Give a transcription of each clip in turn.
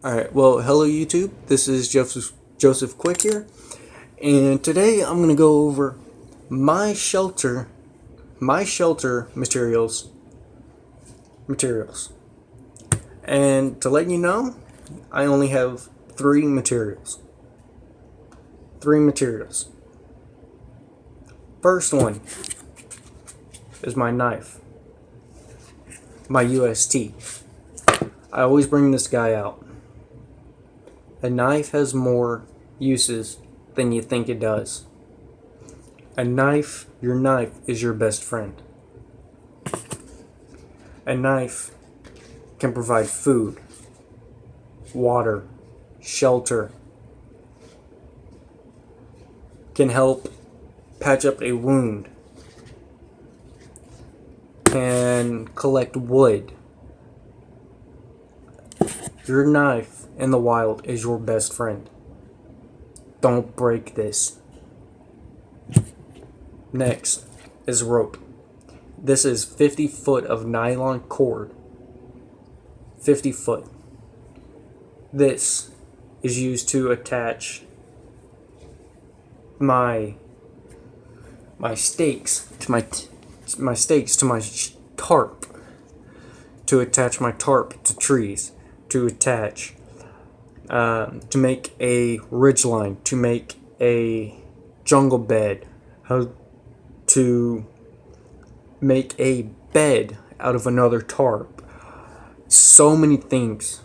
Alright, well, hello YouTube. This is Joseph Quick here, and today I'm going to go over my shelter materials. And to let you know, I only have three materials. First one is my knife, my UST. I always bring this guy out. A knife has more uses than you think it does. Your knife is your best friend. A knife can provide food, water, shelter, can help patch up a wound, can collect wood. Your knife in the wild is your best friend. Don't break this. Next is rope. This is 50 foot of nylon cord. 50 foot. This is used to attach my stakes to my tarp. To attach my tarp to trees. To attach, to make a ridgeline, to make a jungle bed, to make a bed out of another tarp. So many things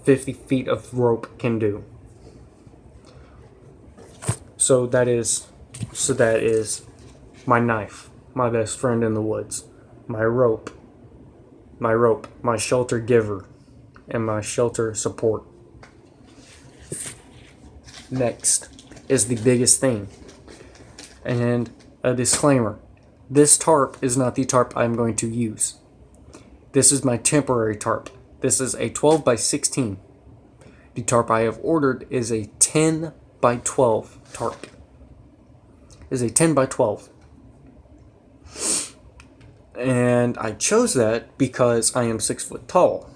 50 feet of rope can do. So that is my knife, my best friend in the woods, my rope, my shelter giver, and my shelter support. Next is the biggest thing, and a disclaimer: this tarp is not the tarp I'm going to use. This is my temporary tarp. This is a 12 by 16. The tarp I have ordered is a 10 by 12 tarp. Is a 10 by 12. And I chose that because I am 6 foot tall.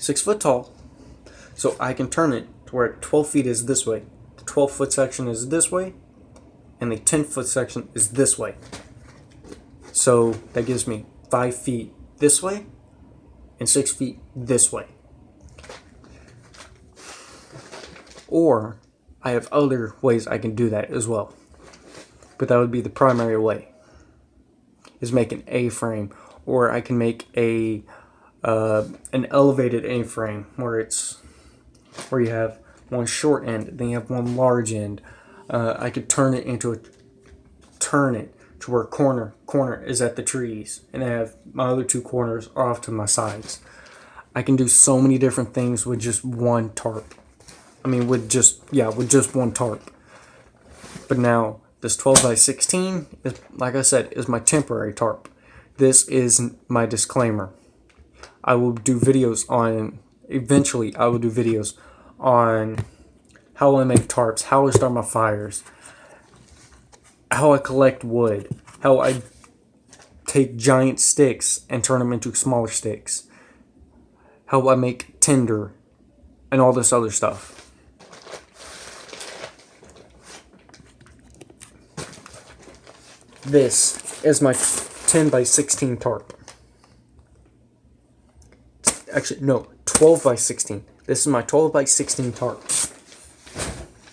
6 foot tall, so I can turn it to where 12 feet is this way, the 12-foot section is this way, and the 10-foot section is this way. So that gives me 5 feet this way and 6 feet this way. Or I have other ways I can do that as well, but that would be the primary way, is make an A-frame, or I can make an elevated A-frame where you have one short end, then you have one large end. I could turn it to where corner is at the trees, and I have my other two corners are off to my sides. I can do so many different things with just one tarp. With just one tarp. But now this 12 by 16 is, like I said, is my temporary tarp. This is my disclaimer. Eventually I will do videos on how I make tarps, how I start my fires, how I collect wood, how I take giant sticks and turn them into smaller sticks, how I make tinder, and all this other stuff. This is my 10 by 16 tarp. Actually, no, 12 by 16. This is my 12 by 16 tarp.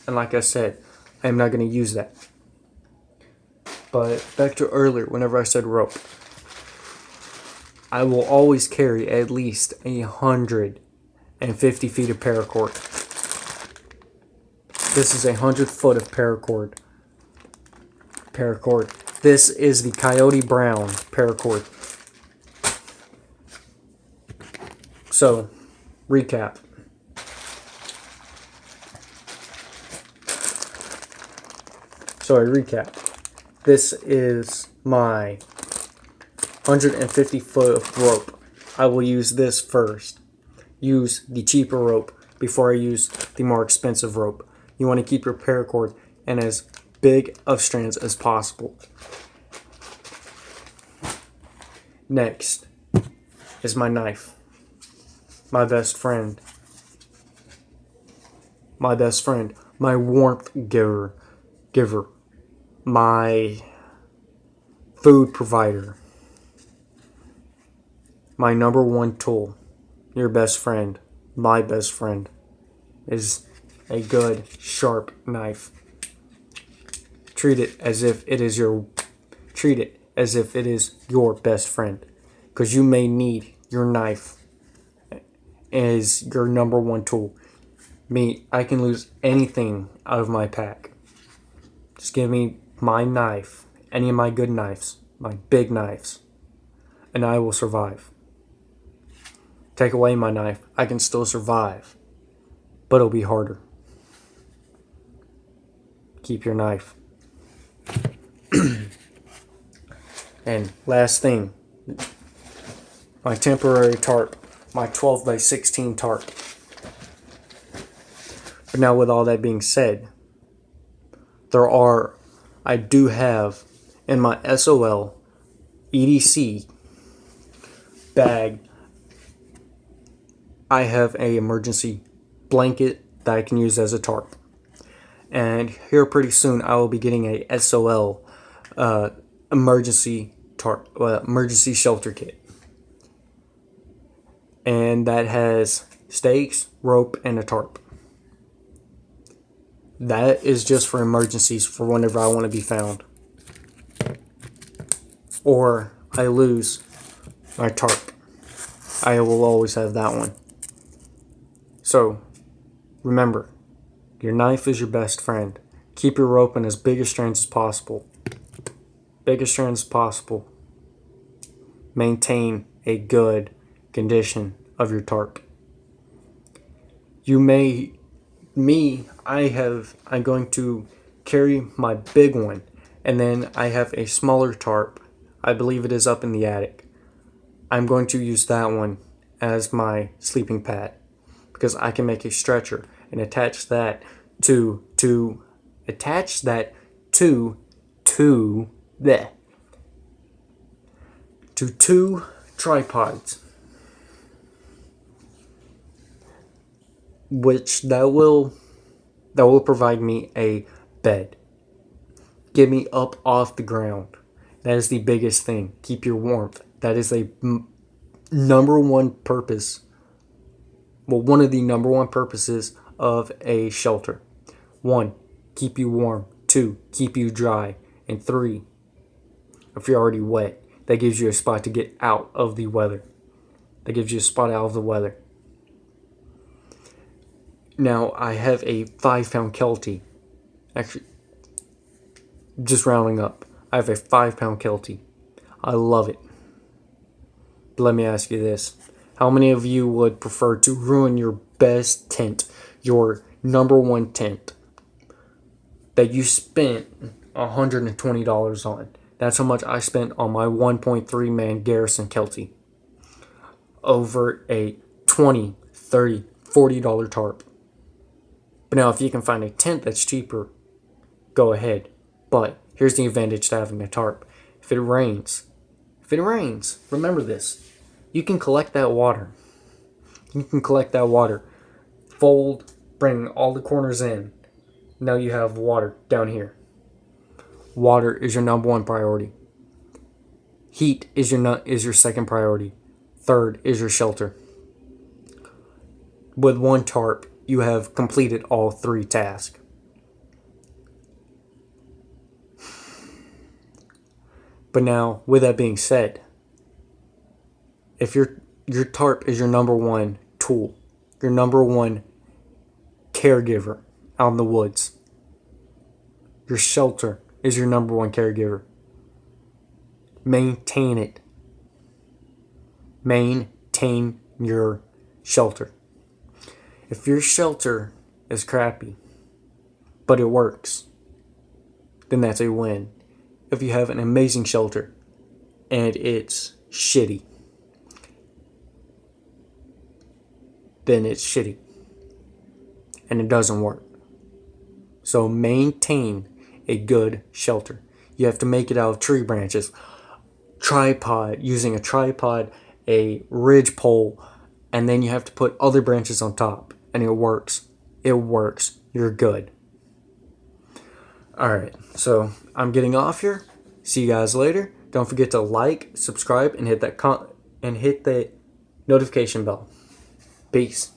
And like I said, I am not going to use that. But back to earlier, whenever I said rope, I will always carry at least 150 feet of paracord. This is 100 foot of paracord. This is the Coyote Brown paracord. So, recap. This is my 150 foot of rope. I will use this first. Use the cheaper rope before I use the more expensive rope. You want to keep your paracord in as big of strands as possible. Next is my knife, my best friend. my best friend, my warmth giver, my food provider, my number one tool, your best friend, my best friend, is a good, sharp knife. Treat it as if it is your best friend, because you may need your knife as your number one tool. Me, I can lose anything out of my pack. Just give me my knife, any of my good knives, my big knives, and I will survive. Take away my knife, I can still survive, but it'll be harder. Keep your knife. And last thing, my temporary tarp, my 12 by 16 tarp. But now with all that being said, I do have in my SOL EDC bag, I have an emergency blanket that I can use as a tarp. And here pretty soon I will be getting a SOL emergency tarp, emergency shelter kit. And that has stakes, rope, and a tarp. That is just for emergencies, for whenever I want to be found. Or I lose my tarp. I will always have that one. So, remember, your knife is your best friend. Keep your rope in as big a strands as possible. Biggest strands as possible. Maintain a good condition of your tarp. I'm going to carry my big one, and then I have a smaller tarp. I believe it is up in the attic. I'm going to use that one as my sleeping pad, because I can make a stretcher and attach that to two tripods, which that will provide me a bed. Get me up off the ground. That is the biggest thing. Keep your warmth. That is a number one purpose. Well, one of the number one purposes of a shelter. 1, keep you warm. 2, keep you dry. And 3, if you're already wet, that gives you a spot to get out of the weather. Now, I have a 5-pound Kelty. Actually, just rounding up, I have a 5-pound Kelty. I love it. But let me ask you this. How many of you would prefer to ruin your best tent, your number one tent, that you spent $120 on? That's how much I spent on my 1.3 man Garrison Kelty. Over a $20, $30, $40 tarp. But now if you can find a tent that's cheaper, go ahead. But here's the advantage to having a tarp. If it rains, remember this. You can collect that water. Fold, bring all the corners in. Now you have water down here. Water is your number one priority. Heat is your second priority. Third is your shelter. With one tarp, you have completed all 3 tasks. But now, with that being said, if your tarp is your number one tool, your number one caregiver out in the woods, your shelter is your number one caregiver. Maintain it. Maintain your shelter. If your shelter is crappy, but it works, then that's a win. If you have an amazing shelter and it's shitty, then it's shitty and it doesn't work. So maintain a good shelter. You have to make it out of tree branches, using a tripod, a ridge pole, and then you have to put other branches on top, and it works. It works. You're good. Alright, so I'm getting off here. See you guys later. Don't forget to like, subscribe, and hit that notification bell. Peace.